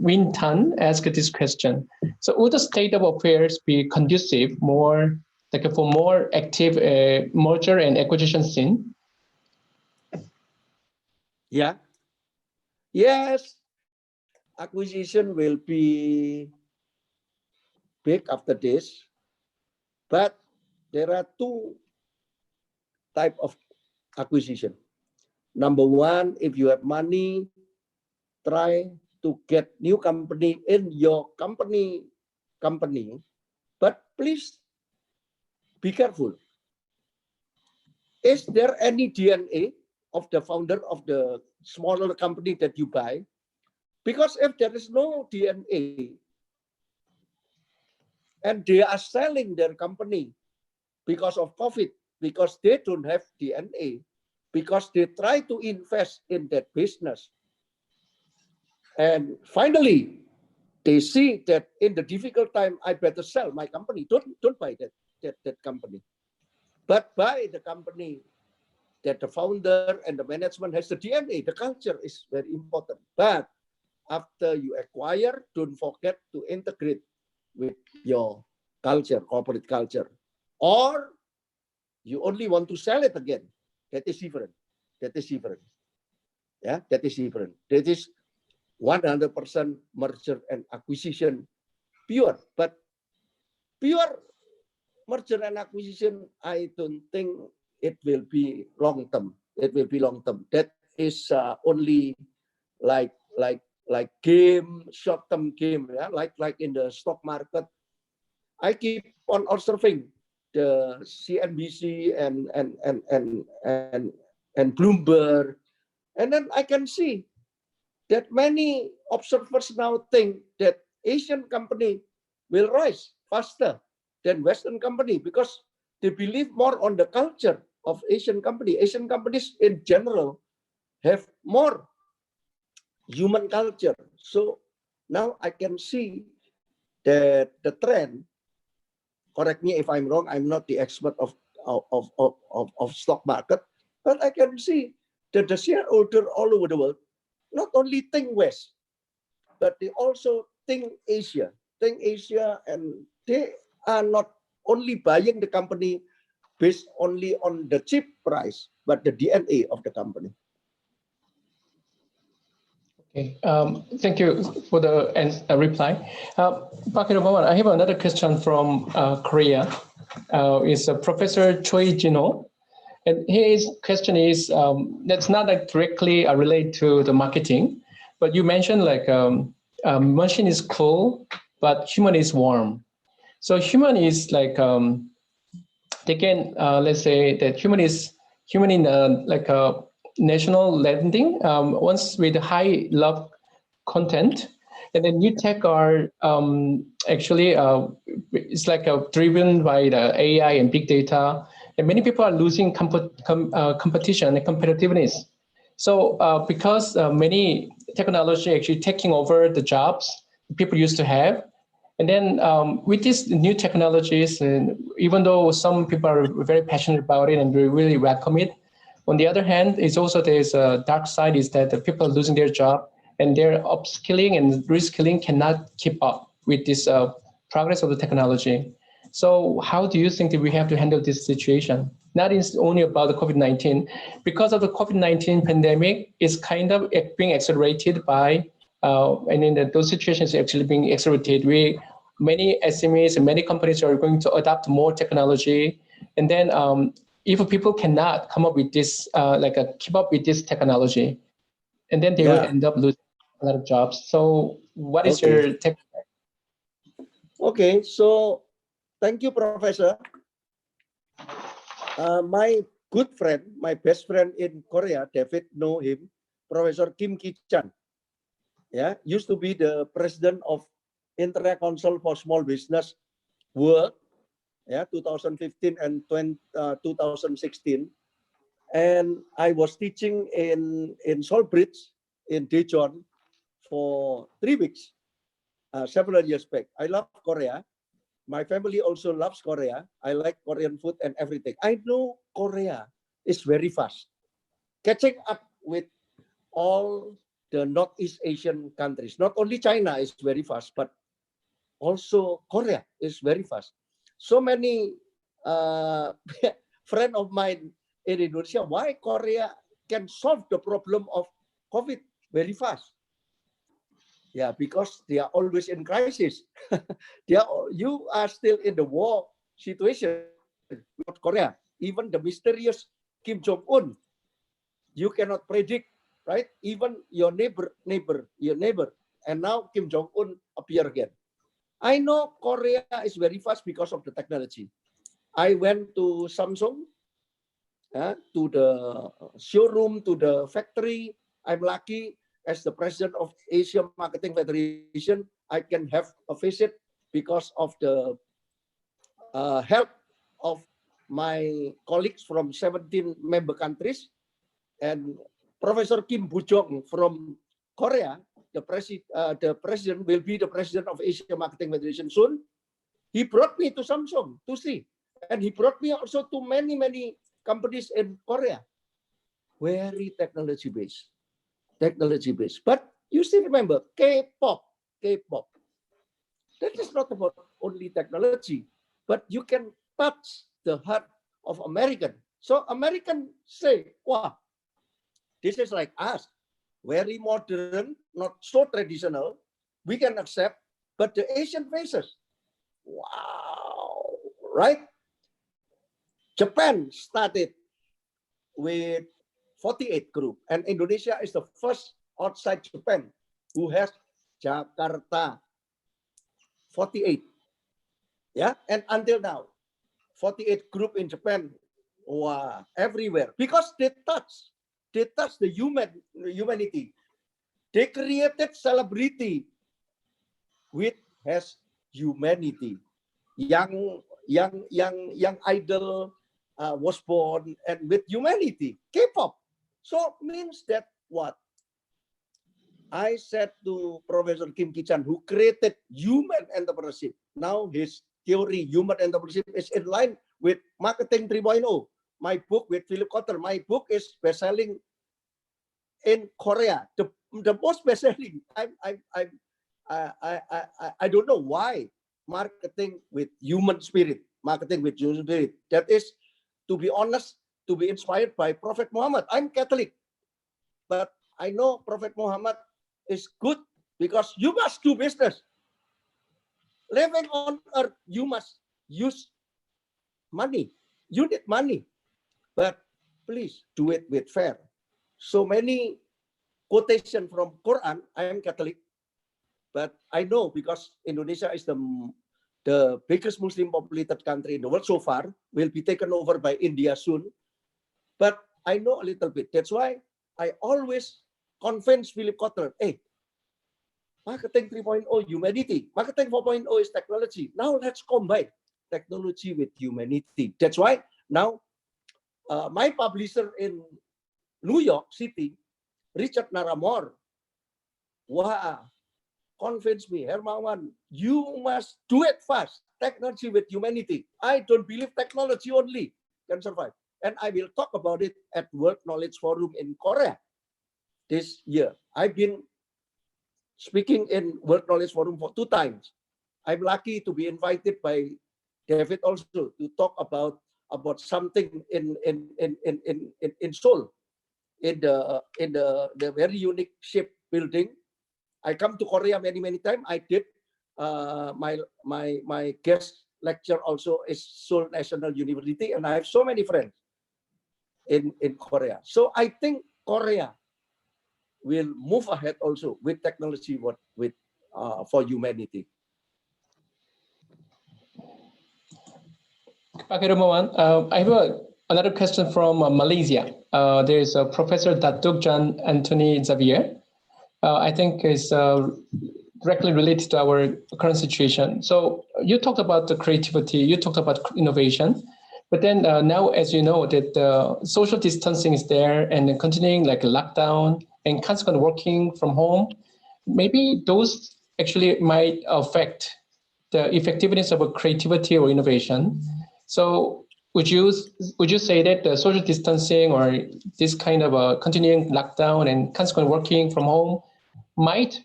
S1: Win Tan asked this question. So would the state of affairs be conducive more like for more active merger and acquisition scene?
S2: Yeah. Yes. Acquisition will be big after this, but there are two types of acquisition. Number one, if you have money, try to get new company in your company, but please be careful. Is there any DNA of the founder of the smaller company that you buy? Because if there is no DNA and they are selling their company because of COVID, because they don't have DNA, because they try to invest in that business, and finally they see that in the difficult time, I better sell my company. Don't buy that company, but buy the company that the founder and the management has the DNA. The culture is very important. But after you acquire, don't forget to integrate with your culture, corporate culture. Or you only want to sell it again. That is different. Yeah, that is different. That is 100% merger and acquisition pure. But pure merger and acquisition, I don't think it will be long term. That is only like game, short-term game, yeah, like in the stock market. I keep on observing the CNBC and Bloomberg, and then I can see that many observers now think that Asian company will rise faster than Western company because they believe more on the culture of Asian company. Asian companies in general have more human culture. So now I can see that the trend, correct me if I'm wrong, I'm not the expert of stock market, but I can see that the shareholder all over the world not only think West, but they also think Asia, and they are not only buying the company based only on the cheap price, but the DNA of the company.
S1: Okay, thank you for the reply. Pak Hermawan, I have another question from Korea. It's Professor Choi Jin-ho. And his question is, that's not like directly related to the marketing, but you mentioned like machine is cool, but human is warm. So human is like, they can, let's say that human in like a national landing, once with high love content, and then new tech are actually, it's like driven by the AI and big data, and many people are losing competition and competitiveness. So because many technology actually taking over the jobs people used to have, and then with these new technologies, and even though some people are very passionate about it and we really welcome it, on the other hand, it's also there's a dark side is that the people are losing their job and their upskilling and reskilling cannot keep up with this progress of the technology. So how do you think that we have to handle this situation? Not only about the COVID-19, because of the COVID-19 pandemic, it's kind of being accelerated by, and in those situations actually being accelerated. Many SMEs and many companies are going to adopt more technology, And then if people cannot come up with this, keep up with this technology, and then they will end up losing a lot of jobs. So what is your take?
S2: Okay, so thank you, Professor. My good friend, my best friend in Korea, David, know him, Professor Kim Ki-chan. Yeah, used to be the president of Internet Council for Small Business World, 2015 and 2016. And I was teaching in Solbridge in Daejeon for 3 weeks, several years back. I love Korea. My family also loves Korea. I like Korean food and everything. I know Korea is very fast, catching up with all the Northeast Asian countries. Not only China is very fast, but also Korea is very fast. So many friend of mine in Indonesia, why Korea can solve the problem of COVID very fast? Yeah, because they are always in crisis. You are still in the war situation, North Korea. Even the mysterious Kim Jong-un, you cannot predict, right? Even your neighbor, and now Kim Jong-un appear again. I know Korea is very fast because of the technology. I went to Samsung, to the showroom, to the factory. I'm lucky as the president of Asia Marketing Federation, I can have a visit because of the help of my colleagues from 17 member countries. And Professor Kim Bujong from Korea, the president will be the president of Asia Marketing Federation soon. He brought me to Samsung to see. And he brought me also to many companies in Korea. Very technology based. But you still remember K-pop. That is not about only technology, but you can touch the heart of American. So American say, wow, this is like us, very modern, not so traditional. We can accept, but the Asian faces, wow, right? Japan started with 48 group, and Indonesia is the first outside Japan who has Jakarta 48. Yeah, and until now, 48 group in Japan, wow, everywhere, because they touch the humanity. They created celebrity with has humanity. Young idol was born and with humanity. K-pop. So means that what? I said to Professor Kim Ki-chan, who created human entrepreneurship. Now his theory, human entrepreneurship, is in line with Marketing 3.0. My book with Philip Kotler. My book is best-selling in Korea. The most best-selling. I don't know why. Marketing with human spirit. That is, to be honest, to be inspired by Prophet Muhammad. I'm Catholic, but I know Prophet Muhammad is good because you must do business. Living on earth, you must use money. You need money, but please do it with fair. So many quotation from Quran. I am Catholic, but I know because Indonesia is the biggest Muslim populated country in the world so far, will be taken over by India soon. But I know a little bit. That's why I always convince Philip Kotler, hey, Marketing 3.0 humanity. Marketing 4.0 is technology. Now let's combine technology with humanity. That's why now my publisher in New York City, Richard Naramore, wow, convince me, Hermawan, you must do it fast. Technology with humanity. I don't believe technology only can survive. And I will talk about it at World Knowledge Forum in Korea this year. I've been speaking in World Knowledge Forum for 2 times. I'm lucky to be invited by David also to talk about something in Seoul, in the very unique ship building. I come to Korea many times. I did my guest lecture also is Seoul National University, and I have so many friends in Korea. So I think Korea will move ahead also with technology for humanity.
S1: Pak Hermawan, I have another question from Malaysia. There's Professor Datuk John Anthony Xavier. I think is directly related to our current situation. So you talked about the creativity, you talked about innovation, but then now, as you know, that social distancing is there and continuing like a lockdown and consequent working from home, maybe those actually might affect the effectiveness of a creativity or innovation. So would you say that the social distancing or this kind of a continuing lockdown and consequent working from home might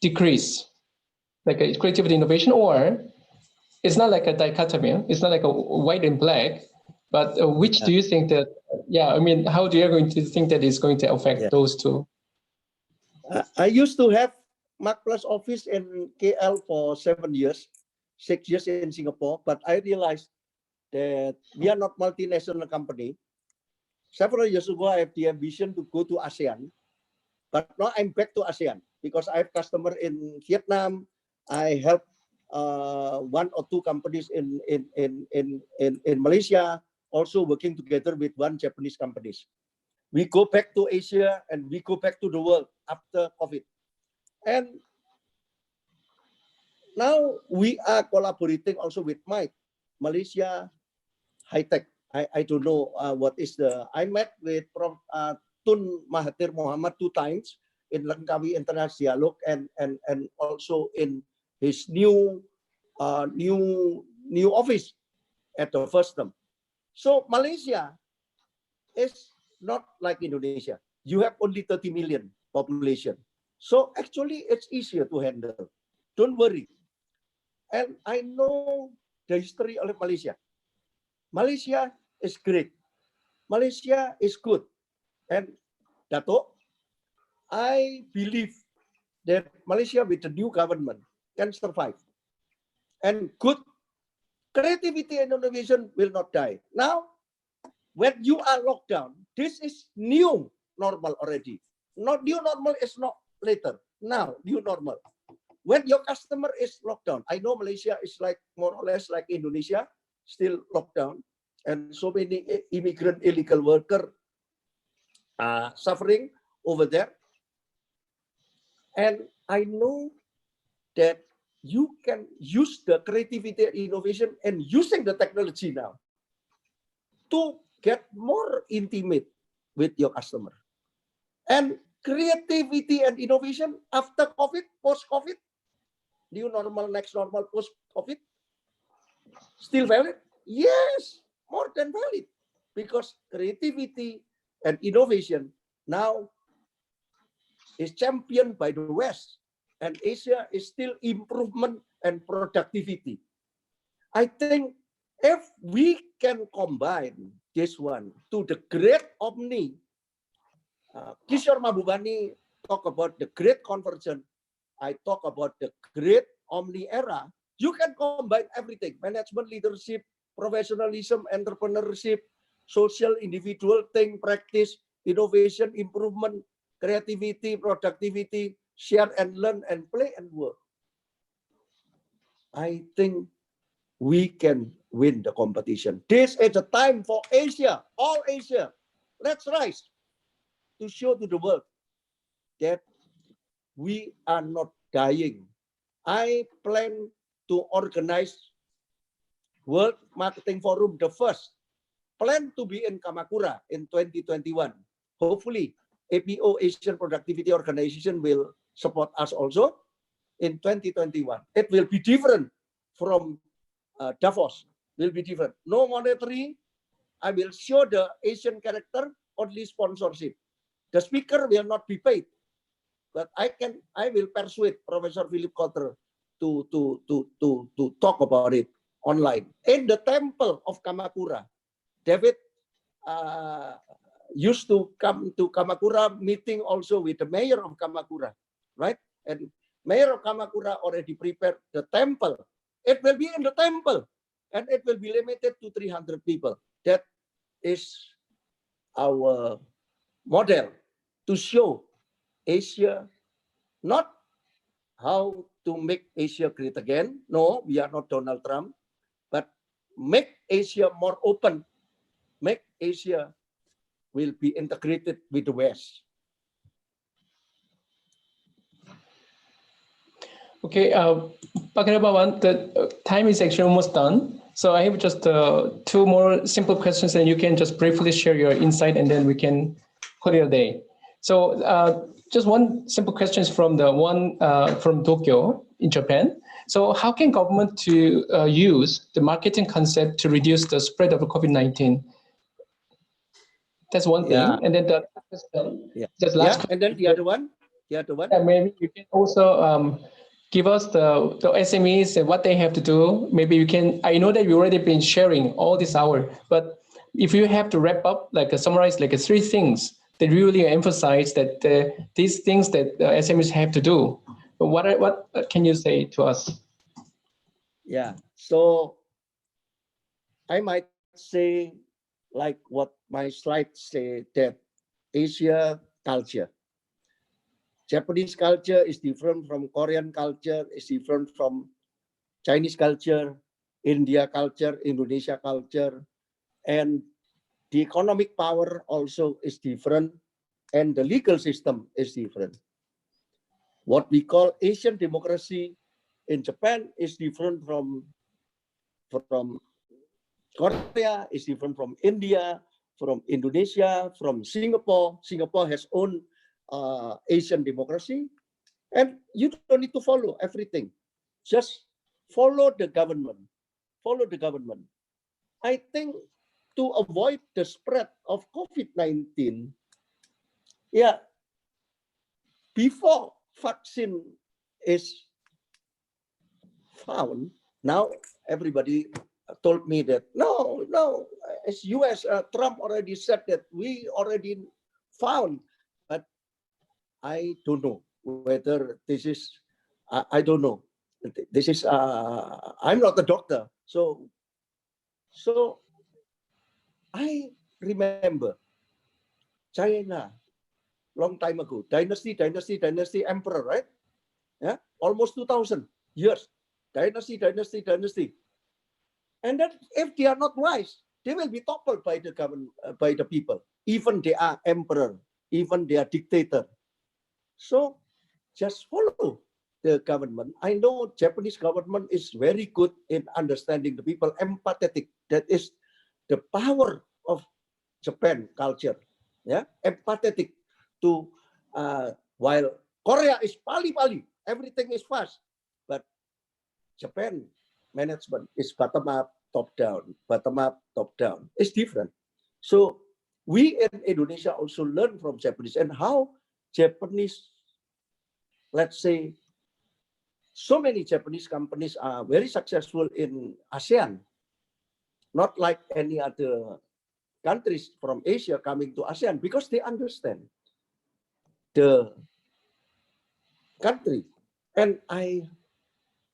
S1: decrease like a creativity innovation, or it's not like a dichotomy, it's not like a white and black, but which do you think that, I mean, how do you going to think that is going to affect those two?
S2: I used to have Mac Plus office in KL for 7 years, 6 years in Singapore, but I realized that we are not multinational company. Several years ago, I have the ambition to go to ASEAN, but now I'm back to ASEAN because I have customer in Vietnam. I help 1 or 2 companies in Malaysia, also working together with 1 Japanese companies. We go back to Asia and we go back to the world after COVID. And now we are collaborating also with Mike, Malaysia High Tech. I don't know what is the. I met with Prof. Tun Mahathir Mohamad 2 times in Langkawi International Dialogue and also in his new office at the first term. So Malaysia is not like Indonesia. You have only 30 million population. So actually it's easier to handle. Don't worry. And I know the history of Malaysia. Malaysia is great. Malaysia is good. And Dato, I believe that Malaysia with the new government can survive. And good creativity and innovation will not die. Now, when you are locked down, this is new normal already. Not new normal is not later. Now, new normal. When your customer is locked down, I know Malaysia is like more or less like Indonesia, still locked down, and so many immigrant illegal workers are suffering over there. And I know that you can use the creativity and innovation and using the technology now to get more intimate with your customer. And creativity and innovation after COVID, post-COVID, new normal, next normal, post-COVID, still valid? Yes, more than valid. Because creativity and innovation now is championed by the West. And Asia is still improvement and productivity. I think if we can combine this one to the great Omni, Kishore Mahbubani talk about the great convergence, I talk about the great Omni era, you can combine everything, management, leadership, professionalism, entrepreneurship, social, individual thing, practice, innovation, improvement, creativity, productivity, share and learn and play and work. I think we can win the competition. This is the time for Asia, all Asia. Let's rise to show to the world that we are not dying. I plan to organize World Marketing Forum, the first, plan to be in Kamakura in 2021. Hopefully, APO Asian Productivity Organization will support us also in 2021. It will be different from Davos, will be different. No monetary. I will show the Asian character, only sponsorship. The speaker will not be paid, but I will persuade Professor Philip Kotter to talk about it online. In the temple of Kamakura, David used to come to Kamakura, meeting also with the mayor of Kamakura, right? And mayor of Kamakura already prepared the temple it will be in the temple, and it will be limited to 300 people. That is our model to show Asia, not how to make Asia great again. No, we are not Donald Trump, but make Asia more open, make Asia will be integrated with the West.
S1: Okay, Pak Hermawan, the time is actually almost done. So I have just two more simple questions, and you can just briefly share your insight, and then we can call it a day. So just one simple question is from the one from Tokyo in Japan. So how can government to use the marketing concept to reduce the spread of COVID-19? That's one thing. And then the just last question.
S2: And then the other one,
S1: Yeah, maybe you can also give us the SMEs and what they have to do. Maybe you can, I know that you've already been sharing all this hour, but if you have to wrap up, like summarize like three things that really emphasize that these things that SMEs have to do, what can you say to us?
S2: Yeah, so I might say like what my slides say, that Asia culture, Japanese culture is different from Korean culture, is different from Chinese culture, India culture, Indonesia culture, and the economic power also is different, and the legal system is different. What we call Asian democracy in Japan is different from Korea, is different from India, from Indonesia, from Singapore. Singapore has own Asian democracy, and you don't need to follow everything. Just follow the government. Follow the government. I think to avoid the spread of COVID-19, yeah, before vaccine is found, now everybody told me that no, as US, Trump already said that we already found, but I don't know whether this is, I don't know. This is, I'm not a doctor. So I remember China, long time ago, dynasty, emperor, right? Yeah, almost 2000 years, dynasty. And then if they are not wise, they will be toppled by the government, by the people. Even they are emperor, even they are dictator. So just follow the government. I know Japanese government is very good in understanding the people, empathetic. That is the power of Japan culture. Yeah, empathetic to while Korea is pali, everything is fast, but Japan management is bottom up, top down, bottom up, top down. It's different. So we in Indonesia also learn from Japanese, and how Japanese, let's say, so many Japanese companies are very successful in ASEAN, not like any other countries from Asia coming to ASEAN, because they understand the country. And I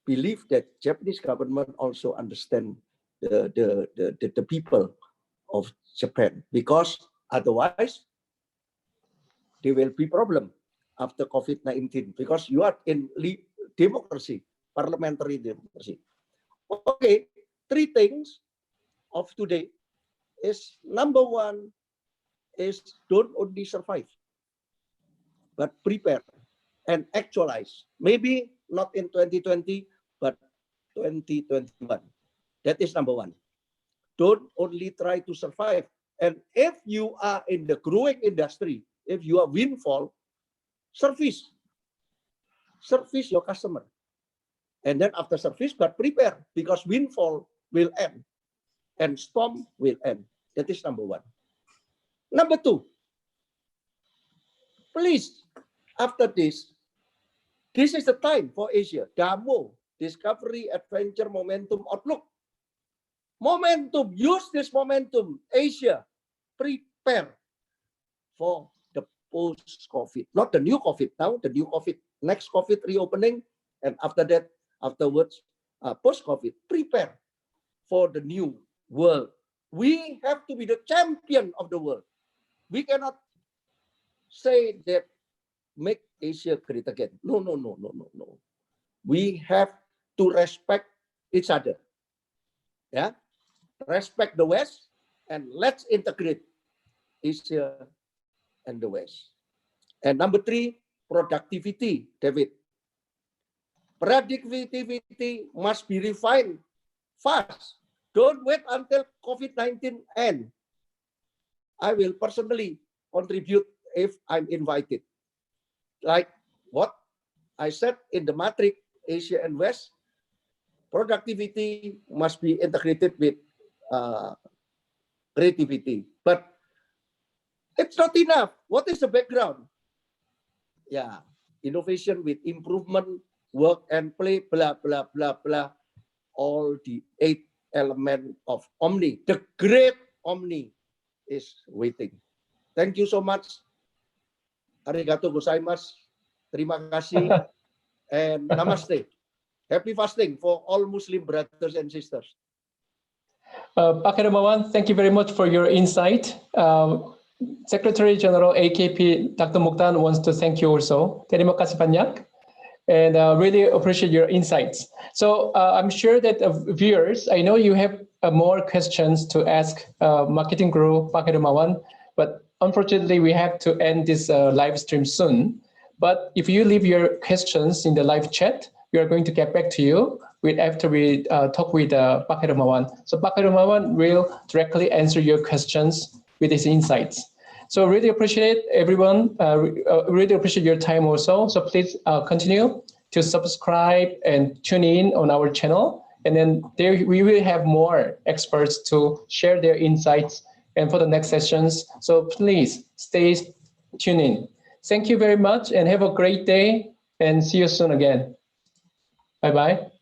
S2: believe that Japanese government also understand the people of Japan, because otherwise there will be problem after COVID-19, because you are in democracy, parliamentary democracy. Okay, three things of today is, number one is don't only survive, but prepare and actualize. Maybe not in 2020, but 2021. That is number one. Don't only try to survive. And if you are in the growing industry, if you are windfall, service your customer. And then after service, but prepare, because windfall will end and storm will end. That is number one. Number two, please, after this is the time for Asia. Damo, discovery, adventure, momentum, outlook. Momentum, use this momentum. Asia, prepare for the post-COVID, not the new COVID now, the new COVID, next COVID reopening, and after that, afterwards, post-COVID, prepare for the new world. We have to be the champion of the world. We cannot say that make Asia great again. No, no, no, no, no, no. We have to respect each other. Yeah, respect the West, and let's integrate Asia and the West. And number 3, productivity, David. Productivity must be refined fast. Don't wait until COVID-19 ends. I will personally contribute if I'm invited. Like what I said in the matrix, Asia and West, productivity must be integrated with creativity. But it's not enough. What is the background? Yeah, innovation with improvement, work and play, blah, blah, blah, blah. All the 8 elements of Omni. The great Omni is waiting. Thank you so much. Arigato gozaimasu. Terima kasih. And namaste. Happy fasting for all Muslim brothers and sisters.
S1: Pak Hermawan, thank you very much for your insight. Secretary General AKP Dr. Mokhtar wants to thank you also. Terima kasih banyak, and really appreciate your insights. So I'm sure that viewers, I know you have more questions to ask Marketing Guru Pak Hermawan, but unfortunately we have to end this live stream soon. But if you leave your questions in the live chat, we are going to get back to you after we talk with Pak Hermawan. So Pak Hermawan will directly answer your questions with his insights. So really appreciate everyone. Really appreciate your time also. So please continue to subscribe and tune in on our channel. And then we will have more experts to share their insights and for the next sessions. So please stay tuned in. Thank you very much and have a great day and see you soon again. Bye-bye.